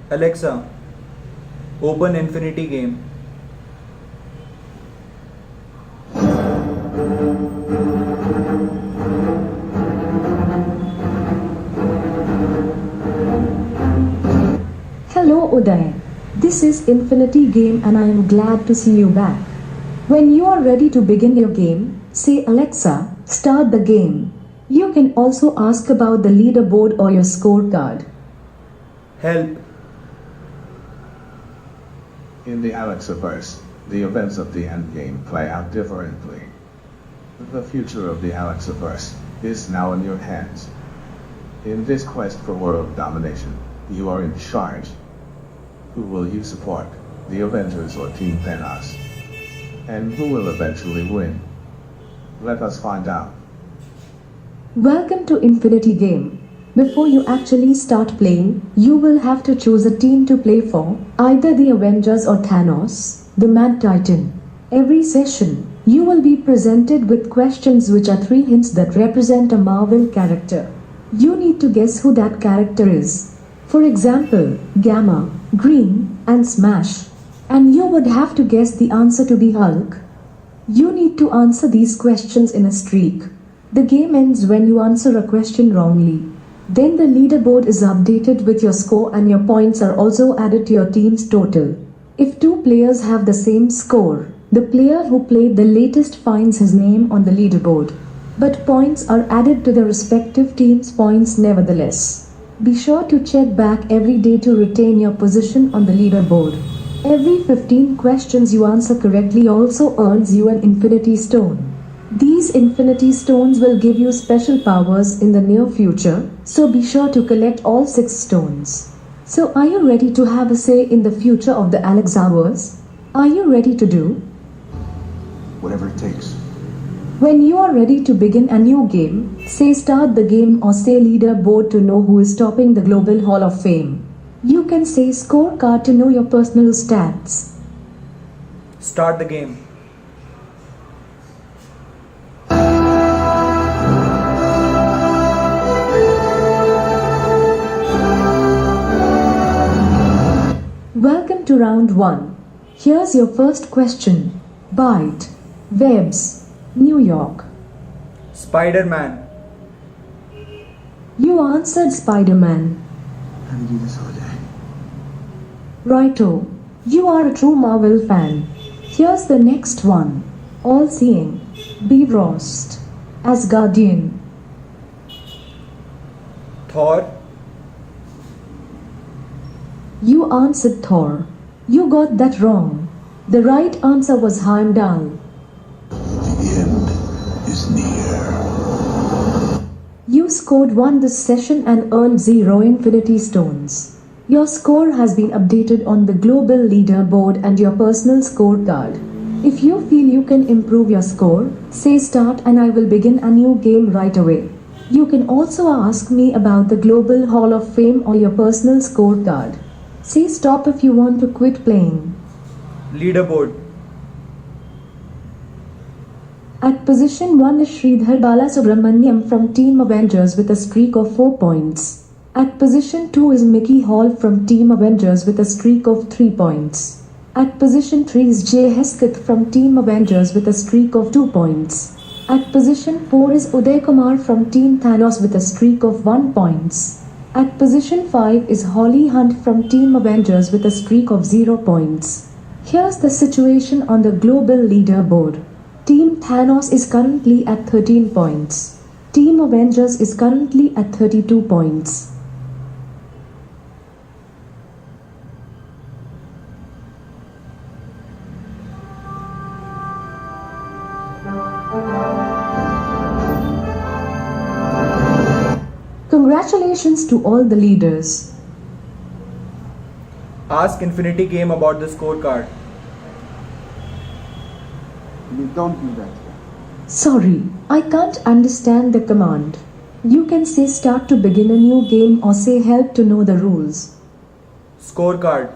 Alexa, open Infinity Game. Hello Uday. This is Infinity Game and I am glad to see you back. When you are ready to begin your game, say Alexa, start the game. You can also ask about the leaderboard or your scorecard. Help. In the Alexiverse, the events of the endgame play out differently. The future of the Alexiverse is now in your hands. In this quest for world domination, you are in charge. Who will you support, the Avengers or Team Thanos? And who will eventually win? Let us find out. Welcome to Infinity Game. Before you actually start playing, you will have to choose a team to play for, either the Avengers or Thanos, the Mad Titan. Every session, you will be presented with questions which are 3 hints that represent a Marvel character. You need to guess who that character is. For example, Gamma, Green, and Smash. And you would have to guess the answer to be Hulk. You need to answer these questions in a streak. The game ends when you answer a question wrongly. Then the leaderboard is updated with your score and your points are also added to your team's total. If 2 players have the same score, the player who played the latest finds his name on the leaderboard. But points are added to the respective team's points nevertheless. Be sure to check back every day to retain your position on the leaderboard. Every 15 questions you answer correctly also earns you an Infinity Stone. These Infinity Stones will give you special powers in the near future, so be sure to collect all 6 stones. So are you ready to have a say in the future of the Alexiverse? Are you ready to do? Whatever it takes. When you are ready to begin a new game, say start the game or say leaderboard to know who is topping the Global Hall of Fame. You can say scorecard to know your personal stats. Start the game. Welcome to round 1. Here's your first question. Byte. Webs. New York. Spider-Man. You answered Spider-Man. How do you do this all day? Righto. You are a true Marvel fan. Here's the next one. All-seeing. Bifrost. Asgardian. Thor. You answered Thor. You got that wrong. The right answer was Heimdall. The end is near. You scored 1 this session and earned 0 Infinity Stones. Your score has been updated on the global leaderboard and your personal scorecard. If you feel you can improve your score, say start and I will begin a new game right away. You can also ask me about the Global Hall of Fame or your personal scorecard. Say stop if you want to quit playing. Leaderboard. At position 1 is Sridhar Balasubramaniam from Team Avengers with a streak of 4 points. At position 2 is Mickey Hall from Team Avengers with a streak of 3 points. At position 3 is Jay Hesketh from Team Avengers with a streak of 2 points. At position 4 is Uday Kumar from Team Thanos with a streak of 1 points. At position 5 is Holly Hunt from Team Avengers with a streak of 0 points. Here's the situation on the global leaderboard. Team Thanos is currently at 13 points. Team Avengers is currently at 32 points. Congratulations to all the leaders. Ask Infinity Game about the scorecard. You don't do that. Sorry, I can't understand the command. You can say start to begin a new game or say help to know the rules. Scorecard.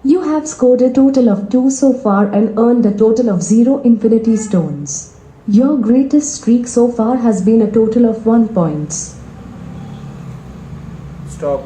You have scored a total of 2 so far and earned a total of 0 Infinity Stones. Your greatest streak so far has been a total of 1 points. Stop.